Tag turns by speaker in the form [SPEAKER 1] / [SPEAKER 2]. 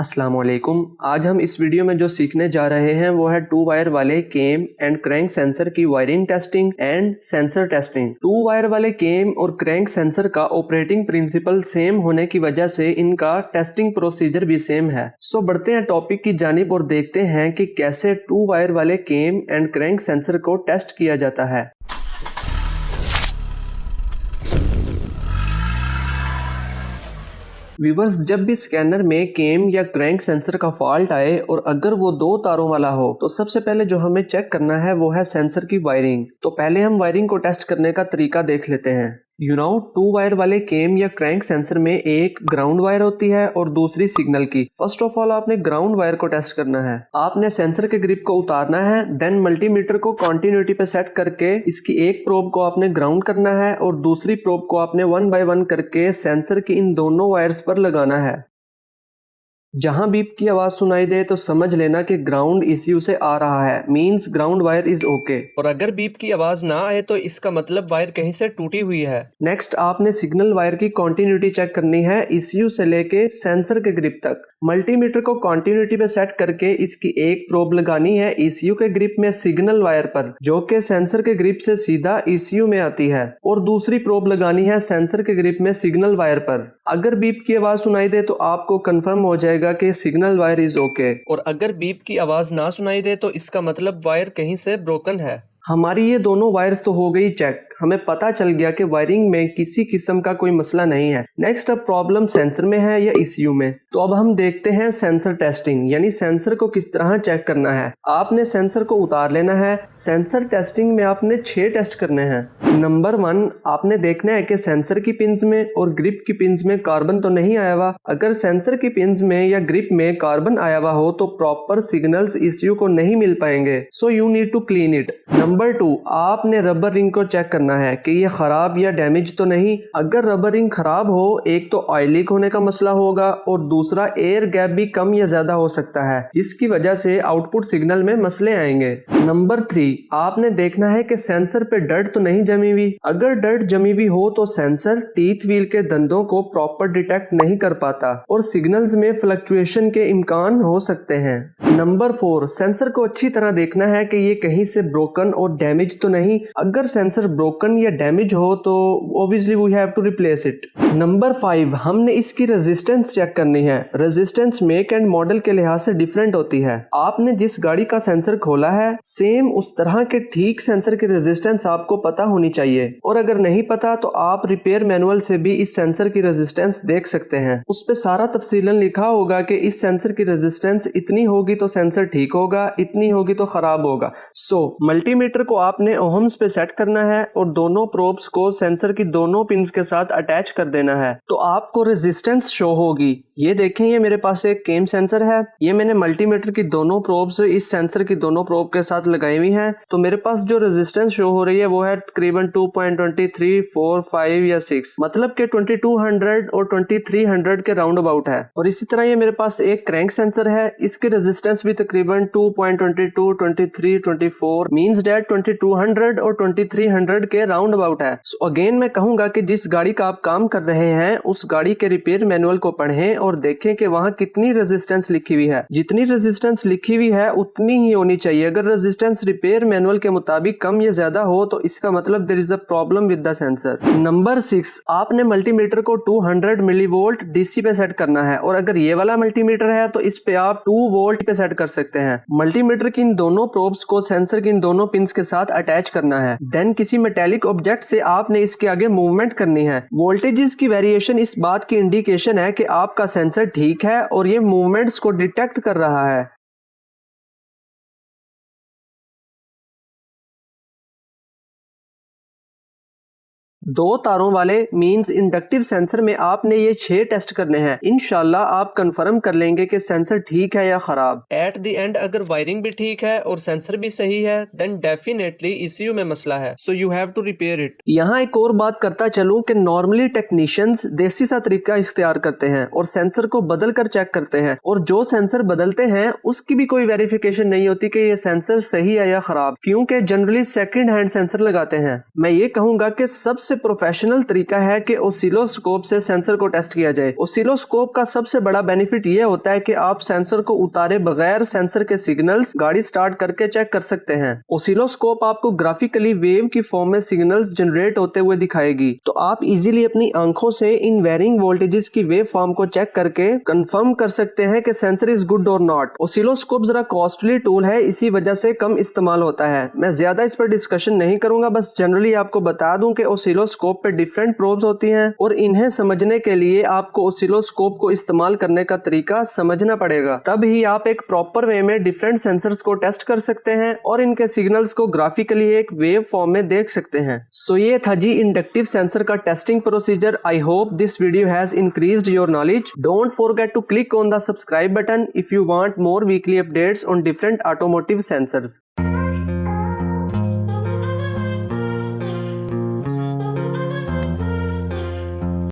[SPEAKER 1] अस्सलाम वालेकुम। आज हम इस वीडियो में जो सीखने जा रहे हैं वो है टू वायर वाले केम एंड क्रैंक सेंसर की wiring testing and sensor testing. Two wire वाले केम और क्रैंक सेंसर का ऑपरेटिंग प्रिंसिपल सेम होने की वजह से इनका टेस्टिंग प्रोसीजर भी सेम है। सो बढ़ते हैं टॉपिक की जानिब और देखते हैं कि कैसे टू वायर वाले केम एंड क्रैंक सेंसर को टेस्ट किया जाता है। व्यूवर्स, जब भी स्कैनर में केम या क्रैंक सेंसर का फॉल्ट आए और अगर वो दो तारों वाला हो तो सबसे पहले जो हमें चेक करना है वो है सेंसर की वायरिंग। तो पहले हम वायरिंग को टेस्ट करने का तरीका देख लेते हैं। टू वायर वाले केम या क्रैंक सेंसर में एक ग्राउंड वायर होती है और दूसरी सिग्नल की। फर्स्ट ऑफ ऑल आपने ग्राउंड वायर को टेस्ट करना है। आपने सेंसर के ग्रिप को उतारना है, देन मल्टीमीटर को कंटिन्यूटी पे सेट करके इसकी एक प्रोब को आपने ग्राउंड करना है और दूसरी प्रोब को आपने 1 बाय 1 करके सेंसर की इन दोनों वायर्स पर लगाना है। जहां बीप की आवाज सुनाई दे तो समझ लेना कि ग्राउंड ईसीयू से आ रहा है, means ground wire is okay. और अगर बीप की आवाज ना आए तो इसका मतलब वायर कहीं से टूटी हुई है। नेक्स्ट आपने सिग्नल वायर की कंटिन्यूटी चेक करनी है ईसीयू से लेके सेंसर के ग्रिप तक। मल्टीमीटर को कंटिन्यूटी पे सेट करके इसकी एक प्रोब लगानी है ईसीयू के ग्रिप में सिग्नल वायर पर, जो कि सेंसर के ग्रिप से सीधा ईसीयू में आती है, और दूसरी प्रोब लगानी है सेंसर के ग्रिप में सिग्नल वायर पर। अगर बीप की आवाज सुनाई दे तो आपको कंफर्म हो जाएगा कि सिग्नल वायर इज ओके, और अगर बीप की आवाज ना सुनाई दे तो इसका मतलब वायर कहीं से ब्रोकन है। हमारी ये दोनों वायर्स तो हो गई चेक, हमें पता चल गया कि वायरिंग में किसी किस्म का कोई मसला नहीं है। नेक्स्ट अब प्रॉब्लम सेंसर में है या ईसीयू में। तो अब हम देखते हैं सेंसर टेस्टिंग, यानी सेंसर को किस तरह चेक करना है। आपने सेंसर को उतार लेना है। सेंसर टेस्टिंग में आपने 6 टेस्ट करने हैं। नंबर 1, आपने देखना है कि सेंसर की पिंस में और ग्रिप की पिंस में कार्बन तो नहीं आया हुआ। अगर सेंसर की पिंस में या ग्रिप में कार्बन आया हुआ हो तो प्रॉपर सिग्नल्स ईसीयू को नहीं मिल पाएंगे, so you need to clean it. Number 2, आपने रबर रिंग को चेक करना है कि ये खराब या डैमेज तो नहीं। अगर रबर रिंग खराब हो, एक तो ऑयल लीक होने का मसला होगा और दूसरा एयर गैप भी कम या ज्यादा हो सकता है, जिसकी वजह से आउटपुट सिग्नल में मसले आएंगे। नंबर 3, आपने देखना है कि सेंसर पे डर्ट तो नहीं जमी हुई। अगर डर्ट जमी हुई हो तो सेंसर टीथ व्हील के दंदों को प्रॉपर डिटेक्ट नहीं कर पाता और सिग्नल्स में फ्लक्चुएशन के इम्कान हो सकते हैं। नंबर 4, सेंसर को अच्छी तरह देखना है कि ये कहीं से ब्रोकन और डैमेज तो नहीं। अगर सेंसर ब्रोकन या डैमेज हो तो obviously we have to replace it. Number 5, हमने इसकी रेजिस्टेंस चेक करनी है। रेजिस्टेंस मेक एंड मॉडल के लिहाज से डिफरेंट होती है। आपने जिस गाड़ी का सेंसर खोला है सेम उस तरह के ठीक सेंसर की रेजिस्टेंस आपको पता होनी चाहिए, और अगर नहीं पता तो आप रिपेयर मैनुअल से भी इस सेंसर की रेजिस्टेंस देख सकते हैं। उस पे सारा तफसीलन लिखा होगा कि इस सेंसर की रेजिस्टेंस इतनी होगी तो सेंसर ठीक होगा, इतनी होगी तो खराब होगा। सो मल्टीमीटर को आपने ओहम्स पे सेट करना है और दोनों प्रोब्स को सेंसर की दोनों पिंस के साथ अटैच कर देना है, तो आपको रेजिस्टेंस शो होगी। ये देखें, ये मेरे पास एक केम सेंसर है, ये मैंने मल्टीमीटर की दोनों प्रोब्स इस सेंसर की दोनों प्रोब के साथ लगाई हुई हैं। तो मेरे पास जो रेजिस्टेंस शो हो रही है वो है तकरीबन 2.23, 4, 5 या 6, मतलब के 2200 और 2300 के राउंड अबाउट है। और इसी तरह ये मेरे पास एक क्रैंक सेंसर है, इसकी रेजिस्टेंस भी तकरीबन 2.22, 23, 24 मींस दैट 2200 और 2300 के राउंड अबाउट है। सो अगेन मैं कहूंगा कि जिस गाड़ी का आप काम कर रहे हैं उस गाड़ी के रिपेयर मैनुअल को पढ़ें और देखें कि वहां कितनी रेजिस्टेंस लिखी हुई है। जितनी रेजिस्टेंस लिखी हुई है उतनी ही होनी चाहिए। अगर रेजिस्टेंस रिपेयर मैनुअल के मुताबिक कम या ज्यादा हो तो इसका मतलब there is a problem with the sensor. Number 6, आपने मल्टीमीटर को 200 मिलीवोल्ट डीसी पे सेट करना है, और अगर ये वाला मल्टीमीटर है तो इस पे आप 2 वोल्ट पे सेट कर सकते हैं। मल्टीमीटर की इन दोनों प्रोब्स को सेंसर की इन दोनों पिंस के साथ अटैच करना है। देन किसी मेटेलिक ऑब्जेक्ट से आपने इसके आगे मूवमेंट करनी है। वोल्टेजेस की वेरिएशन इस बात की इंडिकेशन है कि आपका सेंसर ठीक है और ये मूवमेंट्स को डिटेक्ट कर रहा है। दो तारों वाले मींस इंडक्टिव सेंसर में आपने ये 6 टेस्ट करने हैं। इंशाल्लाह आप कंफर्म कर लेंगे कि सेंसर ठीक है या खराब। एट द एंड अगर वायरिंग भी ठीक है और सेंसर भी सही है देन डेफिनेटली ईसीयू में मसला है, so you have to repair it. यहाँ एक और बात करता चलूं कि नॉर्मली टेक्नीशियंस देसी सा तरीका इख्तियार करते हैं और सेंसर को बदल कर चेक करते हैं, और जो सेंसर बदलते हैं उसकी भी कोई वेरिफिकेशन नहीं होती कि ये सेंसर सही है या खराब, क्योंकि जनरली सेकंड हैंड सेंसर लगाते हैं। मैं ये कहूंगा कि सबसे सबसे प्रोफेशनल तरीका है कि ऑसिलोस्कोप से सेंसर को टेस्ट किया जाए। ऑसिलोस्कोप का सबसे बड़ा बेनिफिट यह होता है कि आप सेंसर को उतारे बगैर सेंसर के सिग्नल्स गाड़ी स्टार्ट करके चेक कर सकते हैं। ऑसिलोस्कोप आपको ग्राफिकली वेव की फॉर्म में सिग्नल्स जनरेट होते हुए दिखाएगी, तो आप इजीली अपनी आंखों से इन वेरिंग वोल्टेजेस की वेव फॉर्म को चेक करके कंफर्म कर सकते हैं कि सेंसर इज गुड और नॉट। ऑसिलोस्कोप जरा कॉस्टली टूल है, इसी वजह से कम इस्तेमाल होता है। मैं ज्यादा इस पर डिस्कशन नहीं करूंगा, बस जनरली आपको बता दूं कि ऑसिलोस्कोप पे डिफरेंट प्रोब्स होती हैं और इन्हें समझने के लिए आपको ऑसिलोस्कोप को इस्तेमाल करने का तरीका समझना पड़ेगा, तब ही आप एक प्रॉपर वे में डिफरेंट सेंसर्स को टेस्ट कर सकते हैं और इनके सिग्नल्स को ग्राफिकली एक वेव फॉर्म में देख सकते हैं। सो ये था जी इंडक्टिव सेंसर का testing procedure. I hope this video has increased your knowledge. Don't forget to click on the subscribe button if you want more weekly updates on different automotive sensors.